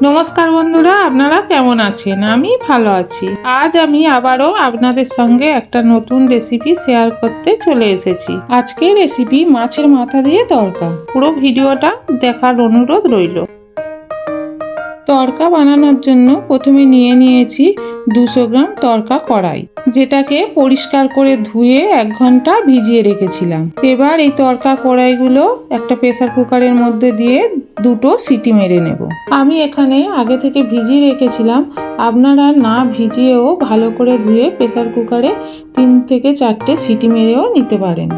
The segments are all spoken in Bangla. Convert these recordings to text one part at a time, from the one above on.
নমস্কার বন্ধুরা, আপনারা কেমন আছেন? আমি ভালো আছি। আজ আমি আবারও আপনাদের সঙ্গে একটা নতুন রেসিপি শেয়ার করতে চলে এসেছি। আজকের রেসিপি মাছের মাথা দিয়ে তড়কা। পুরো ভিডিওটা দেখার অনুরোধ রইল। তড়কা বানানোর জন্য প্রথমে নিয়েছি 200 গ্রাম তড়কা কড়াই, যেটাকে পরিষ্কার করে ধুয়ে 1 ঘন্টা ভিজিয়ে রেখেছিলাম। এবার এই তড়কা কড়াইগুলো একটা প্রেসার কুকারের মধ্যে দিয়ে 2টো সিটি মেরে নেব। আমি এখানে আগে থেকে ভিজিয়ে রেখেছিলাম, আপনারা না ভিজিয়েও ভালো করে ধুয়ে প্রেসার কুকারে 3 থেকে 4টে সিটি মেরেও নিতে পারেন।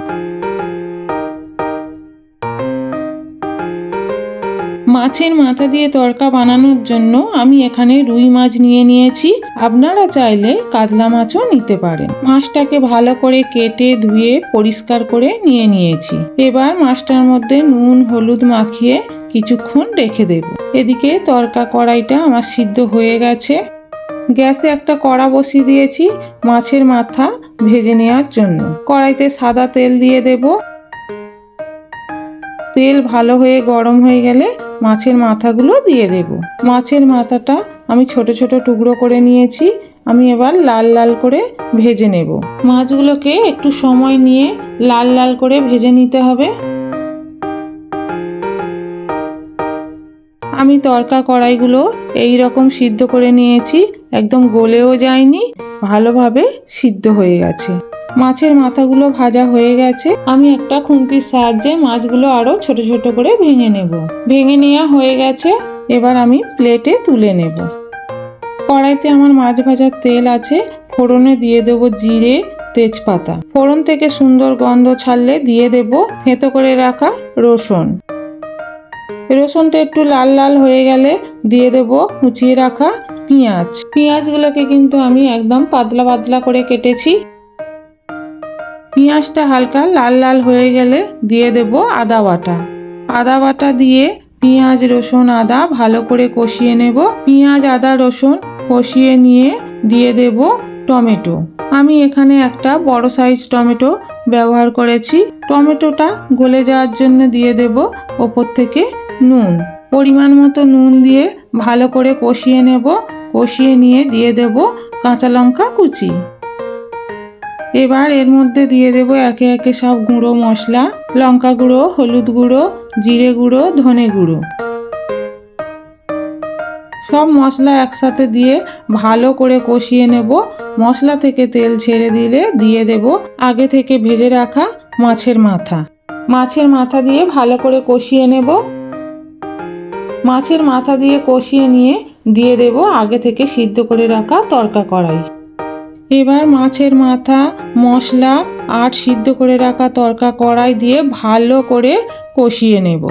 মাছের মাথা দিয়ে তড়কা বানানোর জন্য আমি এখানে রুই মাছ নিয়েছি। আপনারা চাইলে কাতলা মাছও নিতে পারেন। মাছটাকে ভালো করে কেটে ধুয়ে পরিষ্কার করে নিয়েছি। এবার মাছটার মধ্যে নুন হলুদ মাখিয়ে কিছুক্ষণ রেখে দেব। এদিকে তড়কা কড়াইটা আমার সিদ্ধ হয়ে গেছে। গ্যাসে একটা কড়া বসিয়ে দিয়েছি মাছের মাথা ভেজে নেওয়ার জন্য। কড়াইতে সাদা তেল দিয়ে দেব। তেল ভালো হয়ে গরম হয়ে গেলে মাছের মাথাগুলো দিয়ে দেব। মাছের মাথাটা আমি ছোট ছোট টুকরো করে নিয়েছি। আমি এবার লাল লাল করে ভেজে নেব। মাছগুলোকে একটু সময় নিয়ে লাল লাল করে ভেজে নিতে হবে। আমি তড়কা কড়াইগুলো এই রকম সিদ্ধ করে নিয়েছি, একদম গলেও যায়নি, ভালোভাবে সিদ্ধ হয়ে গেছে। মাছের মাথাগুলো ভাজা হয়ে গেছে। আমি একটা খুন্তির সাহায্যে মাছগুলো আরো ছোট ছোট করে ভেঙে নেব। ভেঙে নেওয়া হয়ে গেছে। এবার আমি প্লেটে তুলে নেব। কড়াইতে আমার মাছ ভাজার তেল আছে। ফোড়নে দিয়ে দেব জিরে তেজপাতা। ফোড়ন থেকে সুন্দর গন্ধ ছাড়লে দিয়ে দেব থেঁতো করে রাখা রসুন। রসুনটা একটু লাল লাল হয়ে গেলে দিয়ে দেব কুচিয়ে রাখা পেঁয়াজ। পেঁয়াজগুলোকে কিন্তু আমি একদম পাতলা পাতলা করে কেটেছি। পেঁয়াজটা হালকা লাল লাল হয়ে গেলে দিয়ে দেব আদা বাটা। আদা বাটা দিয়ে পেঁয়াজ রসুন আদা ভালো করে কষিয়ে নেব। পেঁয়াজ আদা রসুন কষিয়ে নিয়ে দিয়ে দেব টমেটো। আমি এখানে একটা বড় সাইজ টমেটো ব্যবহার করেছি। টমেটোটা গলে যাওয়ার জন্য দিয়ে দেব ওপর থেকে নুন। পরিমাণ মতো নুন দিয়ে ভালো করে কষিয়ে নেব। কষিয়ে নিয়ে দিয়ে দেব কাঁচা লঙ্কা কুচি। এবার এর মধ্যে দিয়ে দেব একে একে সব গুঁড়ো মশলা, লঙ্কা গুঁড়ো হলুদ গুঁড়ো জিরে গুঁড়ো ধনে গুঁড়ো। সব মশলা একসাথে দিয়ে ভালো করে কষিয়ে নেব। মশলা থেকে তেল ছেড়ে দিলে দিয়ে দেব আগে থেকে ভেজে রাখা মাছের মাথা। মাছের মাথা দিয়ে ভালো করে কষিয়ে নেব। মাছের মাথা দিয়ে কষিয়ে নিয়ে দিয়ে দেব আগে থেকে সিদ্ধ করে রাখা তড়কা কড়াই। এবার মাছের মাথা মশলা আর সিদ্ধ করে রাখা তড়কা কড়াই দিয়ে ভালো করে কষিয়ে নেব।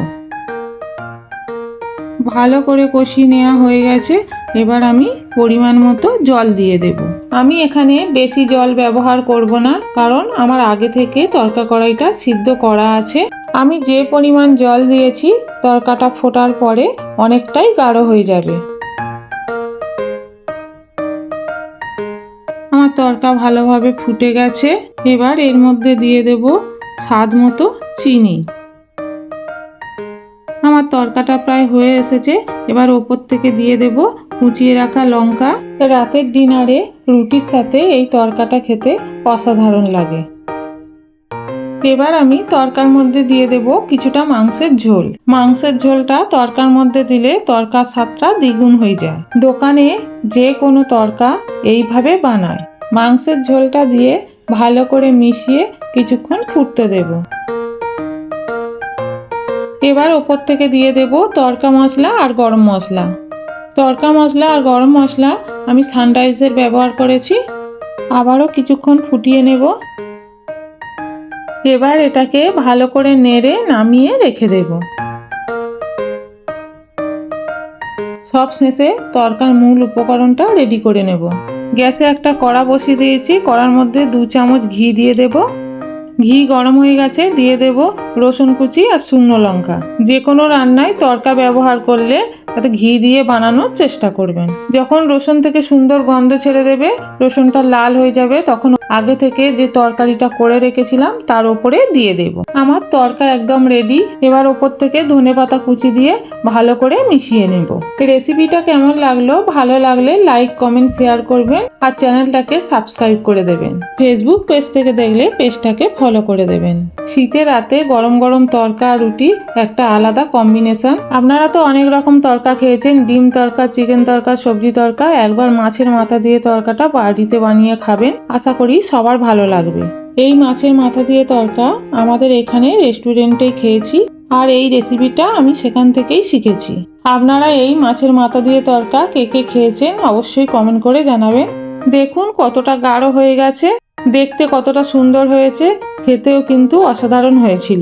ভালো করে কষিয়ে নেওয়া হয়ে গেছে। এবার আমি পরিমাণ মতো জল দিয়ে দেব। আমি এখানে বেশি জল ব্যবহার করব না, কারণ আমার আগে থেকে তড়কা কড়াইটা সিদ্ধ করা আছে। আমি যে পরিমাণ জল দিয়েছি তড়কাটা ফোটার পরে অনেকটাই গাঢ় হয়ে যাবে। আমার তড়কা ভালোভাবে ফুটে গেছে। এবার এর মধ্যে দিয়ে দেব স্বাদ মতো চিনি। আমার তড়কাটা প্রায় হয়ে এসেছে। এবার ওপর থেকে দিয়ে দেব কুচিয়ে রাখা লঙ্কা। রাতের ডিনারে রুটির সাথে এই তড়কাটা খেতে অসাধারণ লাগে। এবার আমি তড়কার মধ্যে দিয়ে দেব কিছুটা মাংসের ঝোল। মাংসের ঝোলটা তড়কার মধ্যে দিলে তড়কার স্বাদটা দ্বিগুণ হয়ে যায়। দোকানে যে কোনো তড়কা এইভাবে বানায়। মাংসের ঝোলটা দিয়ে ভালো করে মিশিয়ে কিছুক্ষণ ফুটতে দেব। এবার ওপর থেকে দিয়ে দেব তড়কা মশলা আর গরম মশলা। তড়কা মশলা আর গরম মশলা আমি সানরাইজের ব্যবহার করেছি। আবারও কিছুক্ষণ ফুটিয়ে নেব। এবার এটাকে ভালো করে নেড়ে নামিয়ে রেখে দেব। সব শেষে তড়কার মূল উপকরণটা রেডি করে নেব। গ্যাসে একটা কড়া বসিয়ে দিয়েছি। কড়ার মধ্যে 2 চামচ ঘি দিয়ে দেব। ঘি গরম হয়ে গেছে, দিয়ে দেব রসুন কুচি আর শুকনো লঙ্কা। যে কোনো রান্নায় তড়কা ব্যবহার করলে তাতে ঘি দিয়ে বানানোর চেষ্টা করবেন। যখন রসুন থেকে সুন্দর গন্ধ ছেড়ে দেবে, রসুনটা লাল হয়ে যাবে, তখন আগে থেকে যে তরকারিটা করে রেখেছিলাম তার উপরে দিয়ে দেব। আমার তড়কা একদম রেডি। এবার ওপর থেকে ধনেপাতা কুচি দিয়ে ভালো করে মিশিয়ে নেব। রেসিপিটা কেমন লাগলো? ভালো লাগলে লাইক, কমেন্ট, শেয়ার করবেন আর চ্যানেলটাকে সাবস্ক্রাইব করে দেবেন। ফেসবুক পেজ থেকে দেখলে পেজটাকে ফলো করে দেবেন। শীতের রাতে গরম গরম তড়কা আর রুটি একটা আলাদা কম্বিনেশন। আপনারা তো অনেক রকম তড়কা খেয়েছেন, ডিম তড়কা, চিকেন তড়কা, সবজি তড়কা। একবার মাছের মাথা দিয়ে তড়কাটা বাড়িতে বানিয়ে খাবেন, আশা করি সবার ভালো লাগবে। এই মাছের মাথা দিয়ে তড়কা আমাদের এখানে রেস্টুরেন্টে খেয়েছি, আর এই রেসিপিটা আমি সেখান থেকেই শিখেছি। আপনারা এই মাছের মাথা দিয়ে তড়কা কে কে খেয়েছেন অবশ্যই কমেন্ট করে জানাবেন। দেখুন কতটা গাঢ় হয়ে গেছে, দেখতে কতটা সুন্দর হয়েছে, খেতেও কিন্তু অসাধারণ হয়েছিল।